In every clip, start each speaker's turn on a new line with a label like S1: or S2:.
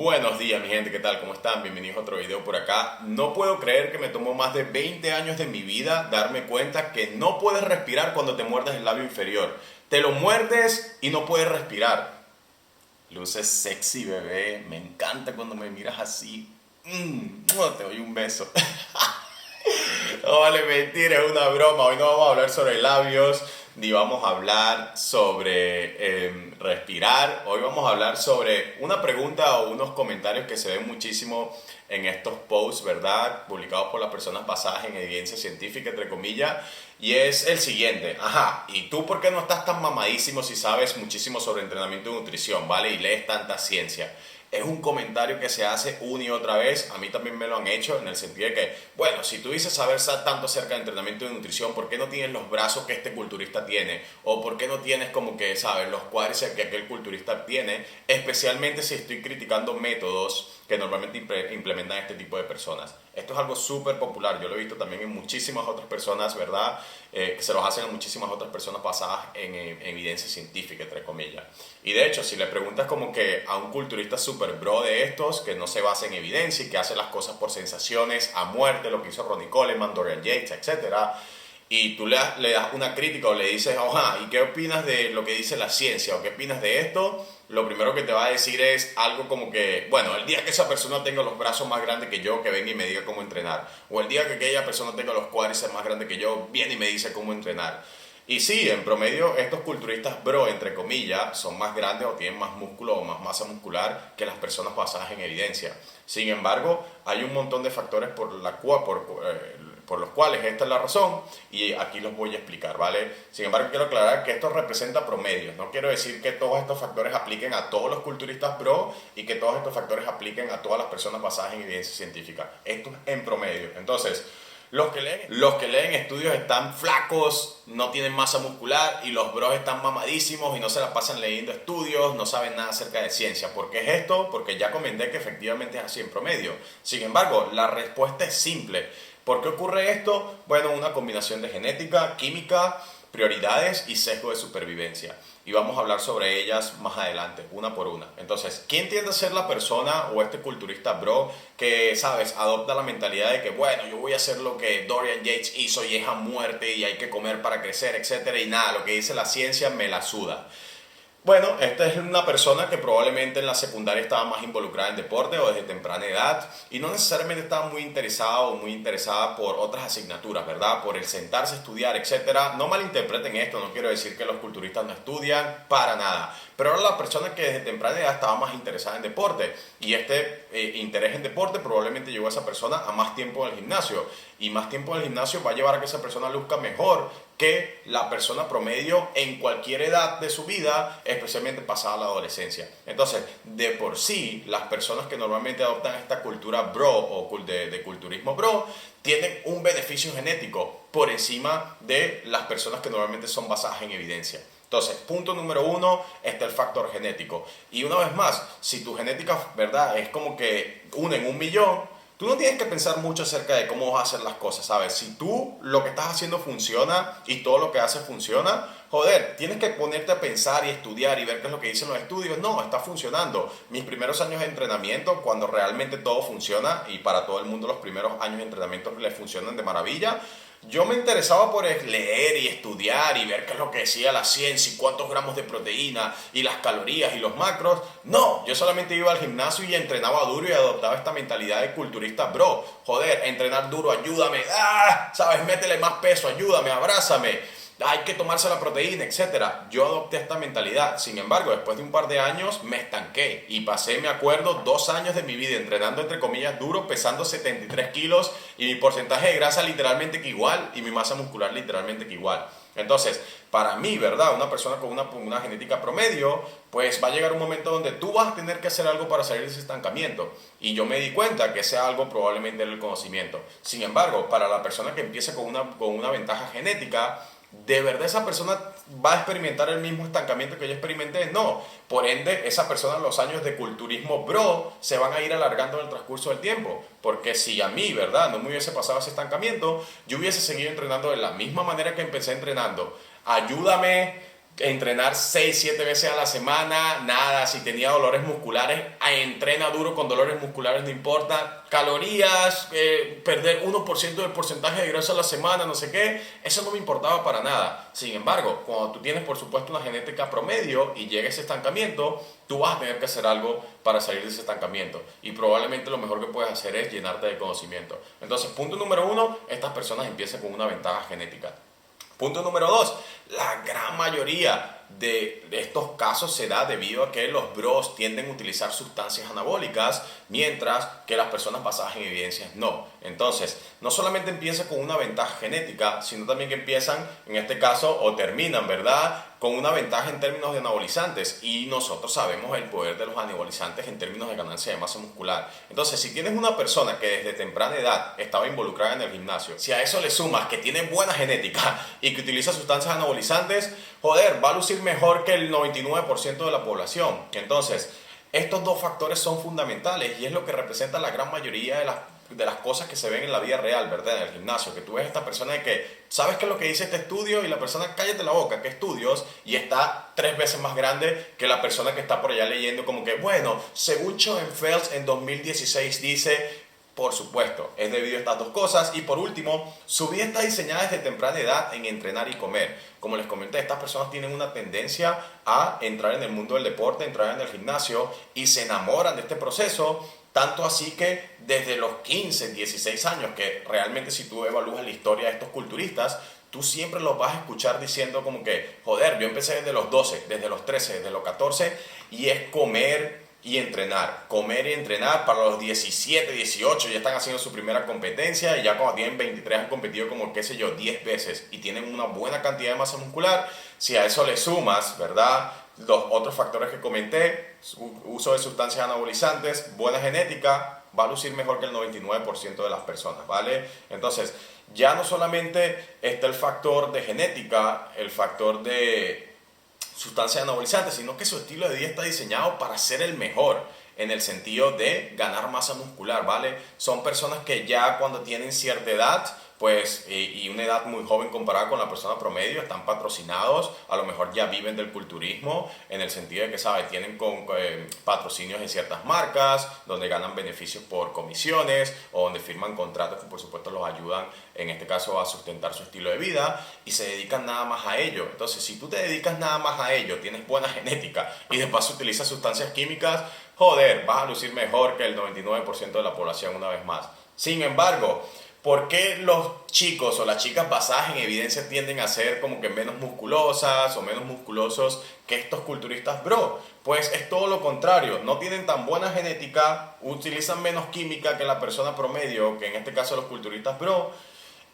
S1: Buenos días mi gente, ¿qué tal? ¿Cómo están? Bienvenidos a otro video por acá. No puedo creer que me tomó más de 20 años de mi vida darme cuenta que no puedes respirar cuando te muerdes el labio inferior. Te lo muerdes y no puedes respirar. Luces sexy, bebé. Me encanta cuando me miras así. Te doy un beso. No vale, mentira, es una broma. Hoy no vamos a hablar sobre labios, ni vamos a hablar sobre respirar. Hoy vamos a hablar sobre una pregunta o unos comentarios que se ven muchísimo en estos posts, ¿verdad? Publicados por las personas basadas en evidencia científica, entre comillas. Y es el siguiente. Ajá, ¿y tú por qué no estás tan mamadísimo si sabes muchísimo sobre entrenamiento y nutrición, ¿vale? Y lees tanta ciencia. Es un comentario que se hace una y otra vez, a mí también me lo han hecho, en el sentido de que, bueno, si tú dices saber tanto acerca de entrenamiento y nutrición, ¿por qué no tienes los brazos que este culturista tiene? O ¿por qué no tienes como que, sabes, los cuádriceps que aquel culturista tiene? Especialmente si estoy criticando métodos que normalmente implementan este tipo de personas. Esto es algo súper popular, yo lo he visto también en muchísimas otras personas, ¿verdad? Que se los hacen a muchísimas otras personas basadas en evidencia científica, entre comillas. Y de hecho, si le preguntas como que a un culturista super bro de estos, que no se basa en evidencia y que hace las cosas por sensaciones a muerte, lo que hizo Ronnie Coleman, Dorian Yates, etcétera, y tú le das una crítica o le dices, ajá, ¿y qué opinas de lo que dice la ciencia? ¿O qué opinas de esto? Lo primero que te va a decir es algo como que, bueno, el día que esa persona tenga los brazos más grandes que yo, que venga y me diga cómo entrenar. O el día que aquella persona tenga los cuádriceps más grandes que yo, viene y me dice cómo entrenar. Y sí, en promedio, estos culturistas bro, entre comillas, son más grandes o tienen más músculo o más masa muscular que las personas basadas en evidencia. Sin embargo, hay un montón de factores por los cuales esta es la razón y aquí los voy a explicar, ¿vale? Sin embargo, quiero aclarar que esto representa promedios. No quiero decir que todos estos factores apliquen a todos los culturistas bro y que todos estos factores apliquen a todas las personas basadas en evidencia científica. Esto es en promedio. Entonces, los que leen estudios están flacos, no tienen masa muscular y los bros están mamadísimos y no se la pasan leyendo estudios, no saben nada acerca de ciencia. ¿Por qué es esto? Porque ya comenté que efectivamente es así en promedio. Sin embargo, la respuesta es simple. ¿Por qué ocurre esto? Bueno, una combinación de genética, química, prioridades y sesgo de supervivencia. Y vamos a hablar sobre ellas más adelante, una por una. Entonces, ¿quién tiende a ser la persona o este culturista bro que, sabes, adopta la mentalidad de que, bueno, yo voy a hacer lo que Dorian Yates hizo y es a muerte y hay que comer para crecer, etcétera, y nada, lo que dice la ciencia me la suda? Bueno, esta es una persona que probablemente en la secundaria estaba más involucrada en deporte o desde temprana edad y no necesariamente estaba muy interesado o muy interesada por otras asignaturas, ¿verdad? Por el sentarse a estudiar, etcétera. No malinterpreten esto, no quiero decir que los culturistas no estudian, para nada. Pero era la persona que desde temprana edad estaba más interesada en deporte y este interés en deporte probablemente llevó a esa persona a más tiempo en el gimnasio y más tiempo en el gimnasio va a llevar a que esa persona luzca mejor que la persona promedio en cualquier edad de su vida, especialmente pasada la adolescencia. Entonces, de por sí, las personas que normalmente adoptan esta cultura bro o de culturismo bro, tienen un beneficio genético por encima de las personas que normalmente son basadas en evidencia. Entonces, punto número uno, está el factor genético. Y una vez más, si tu genética, ¿verdad?, es como que 1 en 1.000.000, tú no tienes que pensar mucho acerca de cómo vas a hacer las cosas, ¿sabes? Si tú lo que estás haciendo funciona y todo lo que haces funciona, joder, tienes que ponerte a pensar y estudiar y ver qué es lo que dicen los estudios. No, está funcionando. Mis primeros años de entrenamiento, cuando realmente todo funciona, y para todo el mundo los primeros años de entrenamiento les funcionan de maravilla, yo me interesaba por leer y estudiar y ver qué es lo que decía la ciencia y cuántos gramos de proteína y las calorías y los macros. No, yo solamente iba al gimnasio y entrenaba duro y adoptaba esta mentalidad de culturista bro. Joder, entrenar duro, ayúdame. ¿Sabes? Métele más peso, ayúdame, abrázame. Hay que tomarse la proteína, etcétera. Yo adopté esta mentalidad. Sin embargo, después de un par de años me estanqué y pasé, me acuerdo, 2 años de mi vida entrenando entre comillas duro, pesando 73 kilos y mi porcentaje de grasa literalmente que igual y mi masa muscular literalmente que igual. Entonces, para mí, ¿verdad? Una persona con una genética promedio, pues va a llegar un momento donde tú vas a tener que hacer algo para salir de ese estancamiento. Y yo me di cuenta que ese algo probablemente era el conocimiento. Sin embargo, para la persona que empieza con una ventaja genética, ¿de verdad esa persona va a experimentar el mismo estancamiento que yo experimenté? No. Por ende, esa persona, los años de culturismo bro se van a ir alargando en el transcurso del tiempo. Porque si a mí, ¿verdad?, no me hubiese pasado ese estancamiento, yo hubiese seguido entrenando de la misma manera que empecé entrenando. Ayúdame, entrenar 6 7 veces a la semana, nada, si tenía dolores musculares, entrena duro con dolores musculares, no importa, calorías, perder 1% del porcentaje de grasa a la semana, no sé qué, eso no me importaba para nada. Sin embargo, cuando tú tienes por supuesto una genética promedio y llega ese estancamiento, tú vas a tener que hacer algo para salir de ese estancamiento y probablemente lo mejor que puedes hacer es llenarte de conocimiento. Entonces, punto número 1, estas personas empiezan con una ventaja genética. Punto número 2, la gran mayoría de estos casos se da debido a que los bros tienden a utilizar sustancias anabólicas, mientras que las personas basadas en evidencias no. Entonces, no solamente empiezan con una ventaja genética, sino también que empiezan, en este caso, o terminan, ¿verdad?, con una ventaja en términos de anabolizantes, y nosotros sabemos el poder de los anabolizantes en términos de ganancia de masa muscular. Entonces, si tienes una persona que desde temprana edad estaba involucrada en el gimnasio, si a eso le sumas que tiene buena genética y que utiliza sustancias anabolizantes, joder, va a lucir mejor que el 99% de la población. Entonces, estos dos factores son fundamentales y es lo que representa la gran mayoría de las cosas que se ven en la vida real, ¿verdad? En el gimnasio, que tú ves a esta persona de que, ¿sabes qué es lo que dice este estudio? Y la persona, cállate la boca, ¿qué estudios? Y está 3 veces más grande que la persona que está por allá leyendo como que, bueno, según Schoenfeld en 2016 dice... Por supuesto, es debido a estas dos cosas. Y por último, su vida está diseñada desde temprana edad en entrenar y comer. Como les comenté, estas personas tienen una tendencia a entrar en el mundo del deporte, entrar en el gimnasio y se enamoran de este proceso. Tanto así que desde los 15, 16 años, que realmente si tú evalúas la historia de estos culturistas, tú siempre los vas a escuchar diciendo como que, joder, yo empecé desde los 12, desde los 13, desde los 14 y es comer y entrenar para los 17, 18 ya están haciendo su primera competencia y ya cuando tienen 23 han competido como, qué sé yo, 10 veces y tienen una buena cantidad de masa muscular. Si a eso le sumas, ¿verdad?, los otros factores que comenté, uso de sustancias anabolizantes, buena genética, va a lucir mejor que el 99% de las personas, ¿vale? Entonces, ya no solamente está el factor de genética, el factor de sustancias anabolizantes, sino que su estilo de vida está diseñado para ser el mejor en el sentido de ganar masa muscular, ¿vale? Son personas que ya cuando tienen cierta edad, pues, y una edad muy joven comparada con la persona promedio, están patrocinados, a lo mejor ya viven del culturismo, en el sentido de que, ¿sabes?, tienen patrocinios en ciertas marcas, donde ganan beneficios por comisiones, o donde firman contratos que por supuesto los ayudan, en este caso, a sustentar su estilo de vida, y se dedican nada más a ello. Entonces, si tú te dedicas nada más a ello, tienes buena genética, y de paso utilizas sustancias químicas, joder, vas a lucir mejor que el 99% de la población una vez más. Sin embargo, ¿por qué los chicos o las chicas basadas en evidencia tienden a ser como que menos musculosas o menos musculosos que estos culturistas bro? Pues es todo lo contrario, no tienen tan buena genética, utilizan menos química que la persona promedio, que en este caso los culturistas bro,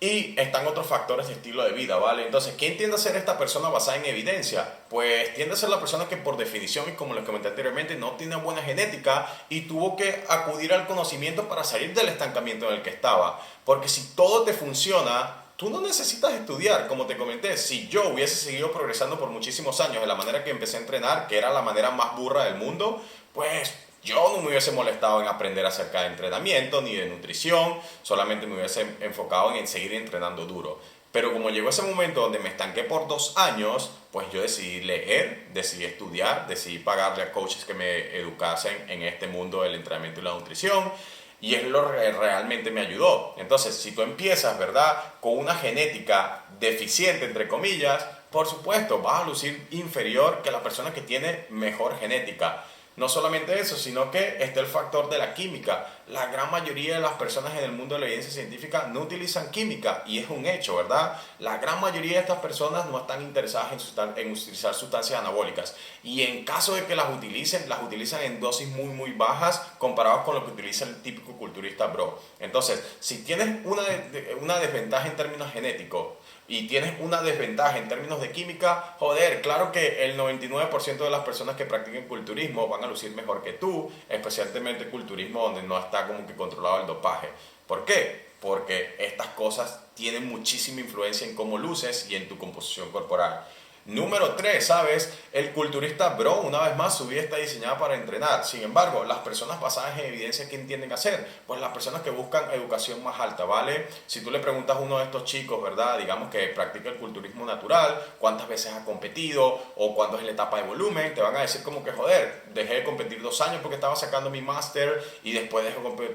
S1: y están otros factores de estilo de vida, ¿vale? Entonces, ¿quién tiende a ser esta persona basada en evidencia? Pues tiende a ser la persona que por definición, y como les comenté anteriormente, no tiene buena genética y tuvo que acudir al conocimiento para salir del estancamiento en el que estaba. Porque si todo te funciona, tú no necesitas estudiar. Como te comenté, si yo hubiese seguido progresando por muchísimos años de la manera que empecé a entrenar, que era la manera más burra del mundo, pues yo no me hubiese molestado en aprender acerca de entrenamiento ni de nutrición, solamente me hubiese enfocado en seguir entrenando duro. Pero como llegó ese momento donde me estanqué por 2 años, pues yo decidí leer, decidí estudiar, decidí pagarle a coaches que me educasen en este mundo del entrenamiento y la nutrición. Y es lo que realmente me ayudó. Entonces, si tú empiezas, ¿verdad?, con una genética deficiente, entre comillas, por supuesto, vas a lucir inferior que la persona que tiene mejor genética. No solamente eso, sino que está el factor de la química. La gran mayoría de las personas en el mundo de la evidencia científica no utilizan química y es un hecho, ¿verdad? La gran mayoría de estas personas no están interesadas en utilizar sustancias anabólicas y en caso de que las utilizan en dosis muy muy bajas comparadas con lo que utiliza el típico culturista bro. Entonces, si tienes una desventaja en términos genéticos y tienes una desventaja en términos de química, joder, claro que el 99% de las personas que practiquen culturismo van a lucir mejor que tú, especialmente culturismo donde no está como que controlado el dopaje. ¿Por qué? Porque estas cosas tienen muchísima influencia en cómo luces y en tu composición corporal. Número 3, ¿sabes? El culturista bro, una vez más, su vida está diseñada para entrenar. Sin embargo, las personas basadas en evidencia, ¿qué tienden a hacer? Pues las personas que buscan educación más alta, ¿vale? Si tú le preguntas a uno de estos chicos, ¿verdad? Digamos que practica el culturismo natural, cuántas veces ha competido o cuándo es la etapa de volumen, te van a decir como que, joder, dejé de competir 2 años porque estaba sacando mi máster y después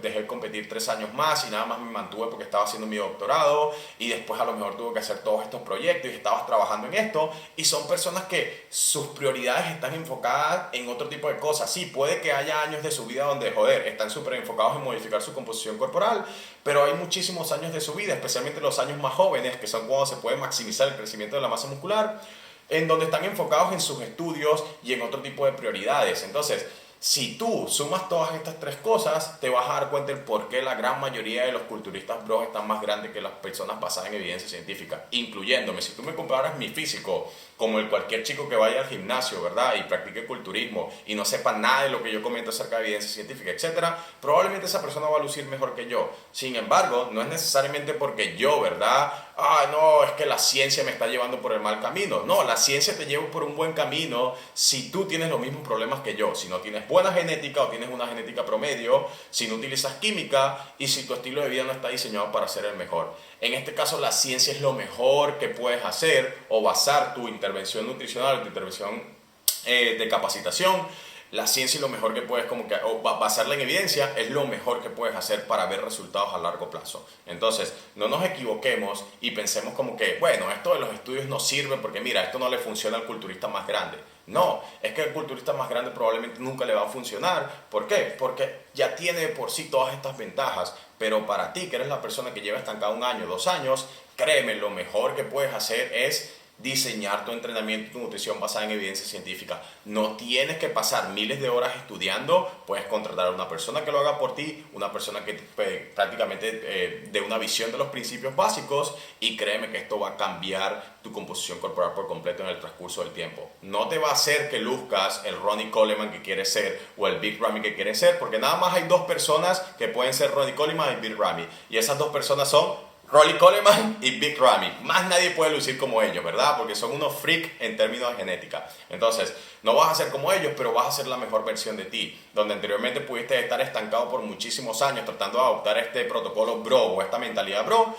S1: dejé de competir 3 años más y nada más me mantuve porque estaba haciendo mi doctorado y después a lo mejor tuve que hacer todos estos proyectos y estabas trabajando en esto. Y son personas que sus prioridades están enfocadas en otro tipo de cosas. Sí, puede que haya años de su vida donde, joder, están súper enfocados en modificar su composición corporal, pero hay muchísimos años de su vida, especialmente los años más jóvenes, que son cuando se puede maximizar el crecimiento de la masa muscular, en donde están enfocados en sus estudios y en otro tipo de prioridades. Entonces, si tú sumas todas estas 3 cosas, te vas a dar cuenta del por qué la gran mayoría de los culturistas bros están más grandes que las personas basadas en evidencia científica, incluyéndome. Si tú me comparas mi físico como el cualquier chico que vaya al gimnasio, ¿verdad? Y practique culturismo y no sepa nada de lo que yo comento acerca de evidencia científica, etcétera, probablemente esa persona va a lucir mejor que yo. Sin embargo, no es necesariamente porque yo, ¿verdad? No, es que la ciencia me está llevando por el mal camino. No, la ciencia te lleva por un buen camino si tú tienes los mismos problemas que yo. Si no tienes buena genética o tienes una genética promedio, si no utilizas química y si tu estilo de vida no está diseñado para ser el mejor. En este caso, la ciencia es lo mejor que puedes hacer o basar tu intervención nutricional, tu intervención de capacitación. La ciencia es lo mejor que puedes, o basarla en evidencia, es lo mejor que puedes hacer para ver resultados a largo plazo. Entonces, no nos equivoquemos y pensemos como que, bueno, esto de los estudios no sirve porque mira, esto no le funciona al culturista más grande. No, es que el culturista más grande probablemente nunca le va a funcionar. ¿Por qué? Porque ya tiene por sí todas estas ventajas. Pero para ti, que eres la persona que lleva estancada 1 año, 2 años, créeme, lo mejor que puedes hacer es diseñar tu entrenamiento y tu nutrición basada en evidencia científica. No tienes que pasar miles de horas estudiando, puedes contratar a una persona que lo haga por ti, una persona que prácticamente dé una visión de los principios básicos, y créeme que esto va a cambiar tu composición corporal por completo en el transcurso del tiempo. No te va a hacer que luzcas el Ronnie Coleman que quieres ser o el Big Ramy que quieres ser, porque nada más hay 2 personas que pueden ser Ronnie Coleman y Big Ramy, y esas 2 personas son Ronnie Coleman y Big Ramy. Más nadie puede lucir como ellos, ¿verdad? Porque son unos freak en términos de genética. Entonces, no vas a ser como ellos, pero vas a ser la mejor versión de ti. Donde anteriormente pudiste estar estancado por muchísimos años tratando de adoptar este protocolo bro o esta mentalidad bro,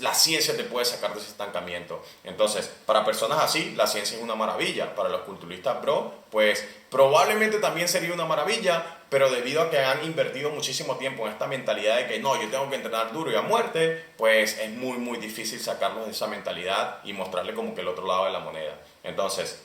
S1: la ciencia te puede sacar de ese estancamiento. Entonces, para personas así, la ciencia es una maravilla. Para los culturistas bro, pues probablemente también sería una maravilla, pero debido a que han invertido muchísimo tiempo en esta mentalidad de que no, yo tengo que entrenar duro y a muerte, pues es muy, muy difícil sacarlos de esa mentalidad y mostrarle como que el otro lado de la moneda. Entonces,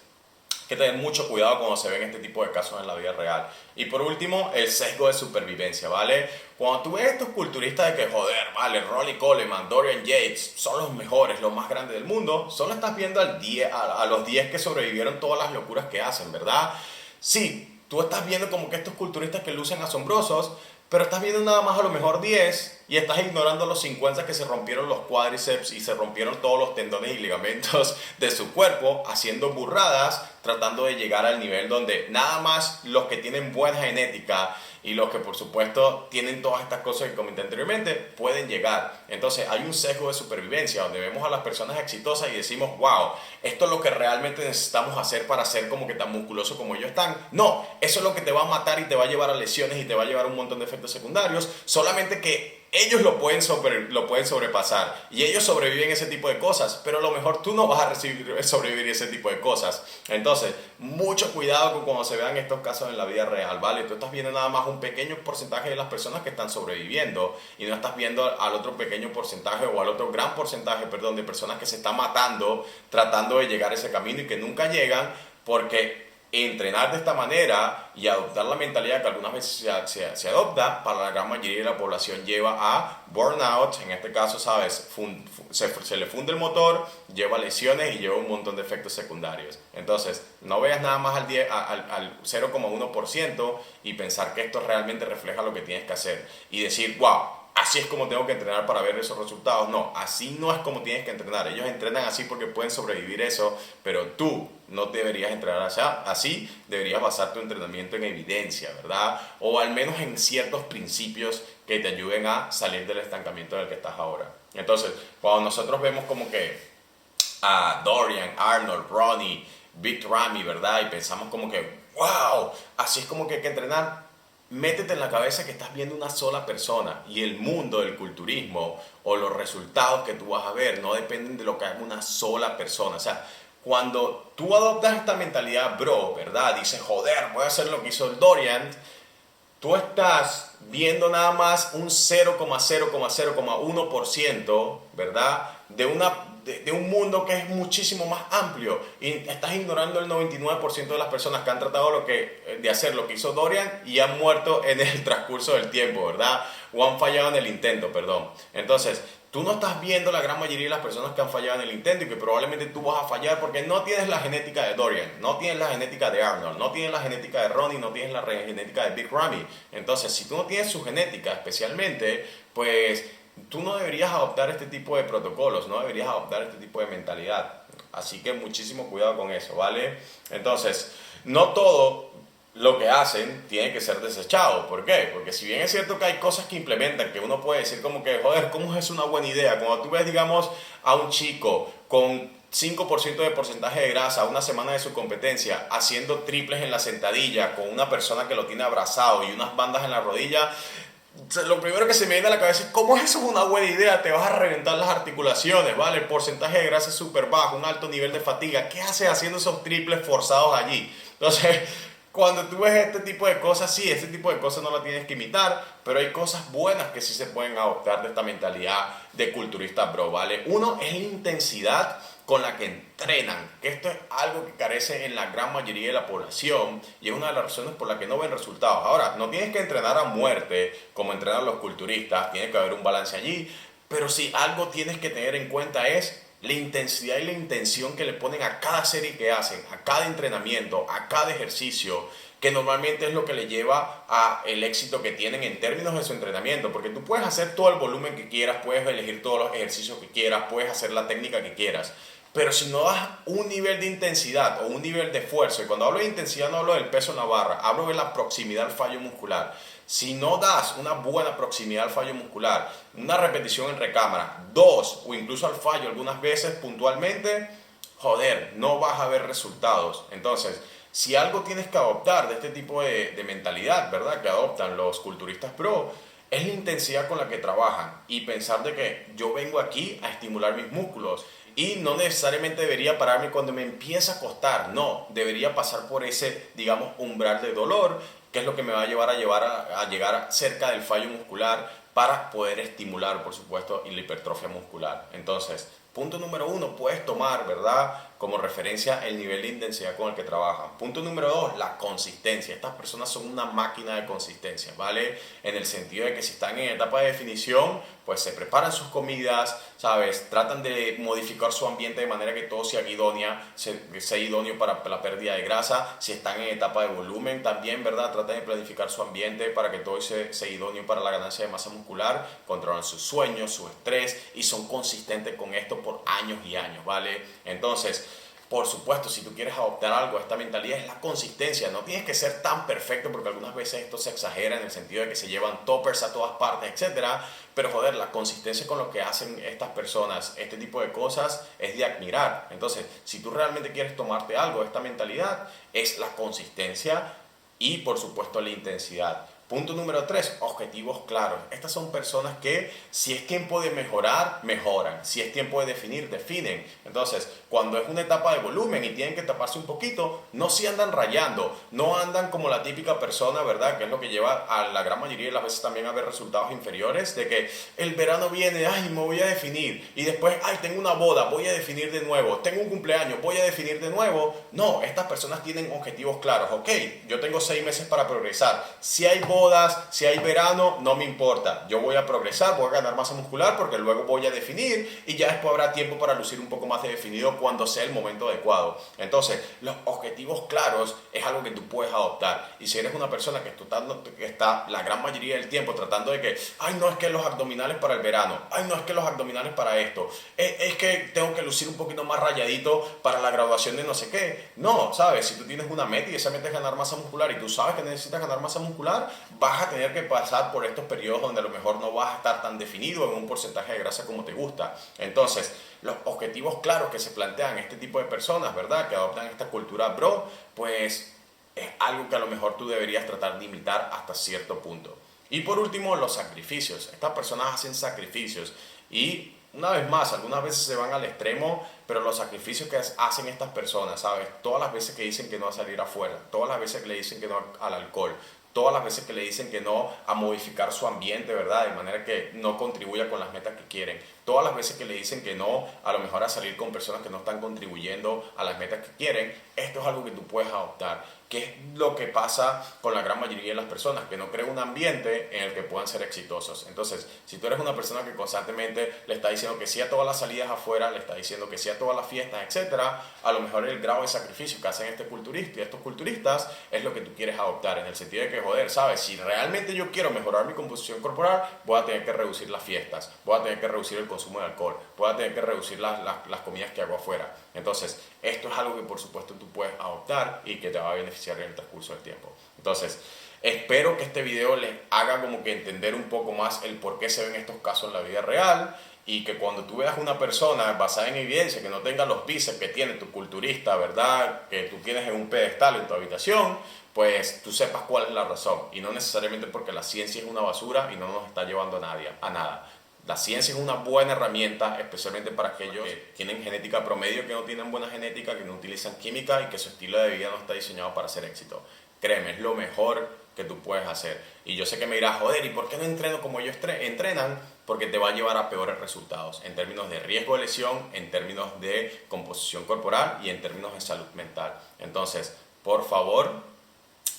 S1: hay que tener mucho cuidado cuando se ven este tipo de casos en la vida real. Y por último, el sesgo de supervivencia, ¿vale? Cuando tú ves estos culturistas de que, joder, vale, Ronnie Coleman, Dorian Yates, son los mejores, los más grandes del mundo, solo estás viendo a los 10 que sobrevivieron todas las locuras que hacen, ¿verdad? Sí, tú estás viendo como que estos culturistas que lucen asombrosos, pero estás viendo nada más a lo mejor 10 y estás ignorando los 50 que se rompieron los cuádriceps y se rompieron todos los tendones y ligamentos de su cuerpo haciendo burradas, tratando de llegar al nivel donde nada más los que tienen buena genética y los que por supuesto tienen todas estas cosas que comenté anteriormente pueden llegar. Entonces hay un sesgo de supervivencia donde vemos a las personas exitosas y decimos, wow, esto es lo que realmente necesitamos hacer para ser como que tan musculoso como ellos están. No, eso es lo que te va a matar y te va a llevar a lesiones y te va a llevar a un montón de efectos secundarios, solamente que ellos lo pueden sobrepasar y ellos sobreviven ese tipo de cosas, pero a lo mejor tú no vas a sobrevivir ese tipo de cosas. Entonces, mucho cuidado con cuando se vean estos casos en la vida real, ¿vale? Tú estás viendo nada más un pequeño porcentaje de las personas que están sobreviviendo y no estás viendo al otro pequeño porcentaje o al otro gran porcentaje, perdón, de personas que se están matando tratando de llegar a ese camino y que nunca llegan porque entrenar de esta manera y adoptar la mentalidad que algunas veces se adopta, para la gran mayoría de la población lleva a burnout. En este caso, ¿sabes? Se le funde el motor, lleva lesiones y lleva un montón de efectos secundarios. Entonces, no veas nada más al 0,1% y pensar que esto realmente refleja lo que tienes que hacer y decir, wow, así es como tengo que entrenar para ver esos resultados. No, así no es como tienes que entrenar. Ellos entrenan así porque pueden sobrevivir eso, pero tú no deberías entrenar así. Deberías basar tu entrenamiento en evidencia, ¿verdad? O al menos en ciertos principios que te ayuden a salir del estancamiento en el que estás ahora. Entonces, cuando nosotros vemos como que a Dorian, Arnold, Ronnie, Big Ramy, ¿verdad? Y pensamos como que, wow, así es como que hay que entrenar. Métete en la cabeza que estás viendo una sola persona y el mundo del culturismo o los resultados que tú vas a ver no dependen de lo que haga una sola persona. O sea, cuando tú adoptas esta mentalidad, bro, ¿verdad? Dices, joder, voy a hacer lo que hizo el Dorian. Tú estás viendo nada más un 0,0,0,1%, ¿verdad? De un mundo que es muchísimo más amplio y estás ignorando el 99% de las personas que han tratado de hacer lo que hizo Dorian y han muerto en el transcurso del tiempo, ¿verdad? O han fallado en el intento, perdón. Entonces, tú no estás viendo la gran mayoría de las personas que han fallado en el intento y que probablemente tú vas a fallar porque no tienes la genética de Dorian, no tienes la genética de Arnold, no tienes la genética de Ronnie, no tienes la genética de Big Ramy. Entonces, si tú no tienes su genética especialmente, pues tú no deberías adoptar este tipo de protocolos, no deberías adoptar este tipo de mentalidad. Así que muchísimo cuidado con eso, ¿vale? Entonces, no todo lo que hacen tiene que ser desechado. ¿Por qué? Porque si bien es cierto que hay cosas que implementan, que uno puede decir como que, joder, ¿cómo es una buena idea? Cuando tú ves, digamos, a un chico con 5% de porcentaje de grasa una semana de su competencia haciendo triples en la sentadilla con una persona que lo tiene abrazado y unas bandas en la rodilla, lo primero que se me viene a la cabeza es ¿cómo es eso una buena idea? Te vas a reventar las articulaciones, ¿vale? El porcentaje de grasa es súper bajo, un alto nivel de fatiga. ¿Qué haces haciendo esos triples forzados allí? Entonces, cuando tú ves este tipo de cosas, sí, este tipo de cosas no lo tienes que imitar, pero hay cosas buenas que sí se pueden adoptar de esta mentalidad de culturista bro, ¿vale? Uno es la intensidad con la que entrenan, que esto es algo que carece en la gran mayoría de la población y es una de las razones por las que no ven resultados. Ahora, no tienes que entrenar a muerte como entrenan los culturistas, tiene que haber un balance allí, pero sí algo tienes que tener en cuenta es la intensidad y la intención que le ponen a cada serie que hacen, a cada entrenamiento, a cada ejercicio, que normalmente es lo que le lleva a el éxito que tienen en términos de su entrenamiento, porque tú puedes hacer todo el volumen que quieras, puedes elegir todos los ejercicios que quieras, puedes hacer la técnica que quieras, pero si no das un nivel de intensidad o un nivel de esfuerzo, y cuando hablo de intensidad no hablo del peso en la barra, hablo de la proximidad al fallo muscular. Si no das una buena proximidad al fallo muscular, una repetición en recámara, dos o incluso al fallo algunas veces puntualmente, joder, no vas a ver resultados. Entonces, si algo tienes que adoptar de este tipo de mentalidad, ¿verdad? Que adoptan los culturistas pro, es la intensidad con la que trabajan y pensar de que yo vengo aquí a estimular mis músculos y no necesariamente debería pararme cuando me empieza a costar, no, debería pasar por ese, digamos, umbral de dolor, que es lo que me va a llevar a llegar cerca del fallo muscular para poder estimular, por supuesto, la hipertrofia muscular. Entonces, punto número uno, puedes tomar, ¿verdad?, como referencia el nivel de intensidad con el que trabajan. Punto número dos, la consistencia. Estas personas son una máquina de consistencia, ¿vale? En el sentido de que si están en etapa de definición, pues se preparan sus comidas, ¿sabes? Tratan de modificar su ambiente de manera que todo sea idóneo para la pérdida de grasa. Si están en etapa de volumen también, ¿verdad? Tratan de planificar su ambiente para que todo sea idóneo para la ganancia de masa muscular. Controlan sus sueños, su estrés y son consistentes con esto por años y años, ¿vale? Entonces, por supuesto, si tú quieres adoptar algo, esta mentalidad es la consistencia. No tienes que ser tan perfecto porque algunas veces esto se exagera en el sentido de que se llevan toppers a todas partes, etcétera. Pero joder, la consistencia con lo que hacen estas personas, este tipo de cosas, es de admirar. Entonces, si tú realmente quieres tomarte algo de esta mentalidad, es la consistencia y por supuesto la intensidad. Punto número 3, objetivos claros. Estas son personas que si es tiempo de mejorar, mejoran. Si es tiempo de definir, definen. Entonces, cuando es una etapa de volumen y tienen que taparse un poquito, no se andan rayando, no andan como la típica persona, ¿verdad? Que es lo que lleva a la gran mayoría de las veces también a ver resultados inferiores, de que el verano viene, ay, me voy a definir, y después, ay, tengo una boda, voy a definir de nuevo, tengo un cumpleaños, voy a definir de nuevo. No, estas personas tienen objetivos claros. Ok, yo tengo 6 meses para progresar. Si hay bodas, si hay verano, no me importa. Yo voy a progresar, voy a ganar masa muscular porque luego voy a definir y ya después habrá tiempo para lucir un poco más de definido cuando sea el momento adecuado. Entonces, los objetivos claros es algo que tú puedes adoptar. Y si eres una persona que está la gran mayoría del tiempo tratando de que, ay, no, es que los abdominales para el verano, ay, no, es que los abdominales para esto, es que tengo que lucir un poquito más rayadito para la graduación de no sé qué. No, ¿sabes? Si tú tienes una meta y esa meta es ganar masa muscular y tú sabes que necesitas ganar masa muscular, vas a tener que pasar por estos periodos donde a lo mejor no vas a estar tan definido en un porcentaje de grasa como te gusta. Entonces, los objetivos claros que se plantean este tipo de personas, ¿verdad? Que adoptan esta cultura bro, pues es algo que a lo mejor tú deberías tratar de imitar hasta cierto punto. Y por último, los sacrificios. Estas personas hacen sacrificios y una vez más, algunas veces se van al extremo, pero los sacrificios que hacen estas personas, ¿sabes? Todas las veces que dicen que no a salir afuera, todas las veces que le dicen que no al alcohol, todas las veces que le dicen que no a modificar su ambiente, ¿verdad? De manera que no contribuya con las metas que quieren. Todas las veces que le dicen que no, a lo mejor a salir con personas que no están contribuyendo a las metas que quieren. Esto es algo que tú puedes adoptar. ¿Qué es lo que pasa con la gran mayoría de las personas? Que no crea un ambiente en el que puedan ser exitosos. Entonces, si tú eres una persona que constantemente le está diciendo que sí a todas las salidas afuera, le está diciendo que sí a todas las fiestas, etcétera, a lo mejor el grado de sacrificio que hacen estos culturistas es lo que tú quieres adoptar, en el sentido de que, joder, ¿sabes? Si realmente yo quiero mejorar mi composición corporal, voy a tener que reducir las fiestas, voy a tener que reducir el consumo de alcohol, voy a tener que reducir las comidas que hago afuera. Entonces, esto es algo que por supuesto tú puedes adoptar y que te va a beneficiar en el transcurso del tiempo. Entonces, espero que este video les haga como que entender un poco más el por qué se ven estos casos en la vida real, y que cuando tú veas una persona basada en evidencia que no tenga los bíceps que tiene tu culturista, ¿verdad? Que tú tienes en un pedestal en tu habitación, pues tú sepas cuál es la razón, y no necesariamente porque la ciencia es una basura y no nos está llevando a nada. La ciencia es una buena herramienta, especialmente para aquellos que tienen genética promedio, que no tienen buena genética, que no utilizan química y que su estilo de vida no está diseñado para ser éxito. Créeme, es lo mejor que tú puedes hacer. Y yo sé que me dirás, joder, ¿y por qué no entreno como ellos entrenan? Porque te va a llevar a peores resultados en términos de riesgo de lesión, en términos de composición corporal y en términos de salud mental. Entonces, por favor,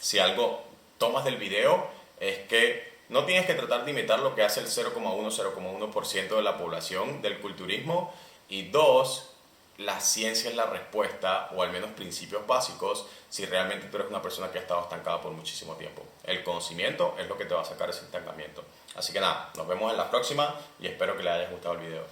S1: si algo tomas del video es que no tienes que tratar de imitar lo que hace el 0,1% de la población del culturismo. Y dos, la ciencia es la respuesta, o al menos principios básicos, si realmente tú eres una persona que ha estado estancada por muchísimo tiempo. El conocimiento es lo que te va a sacar ese estancamiento. Así que nada, nos vemos en la próxima y espero que les haya gustado el video.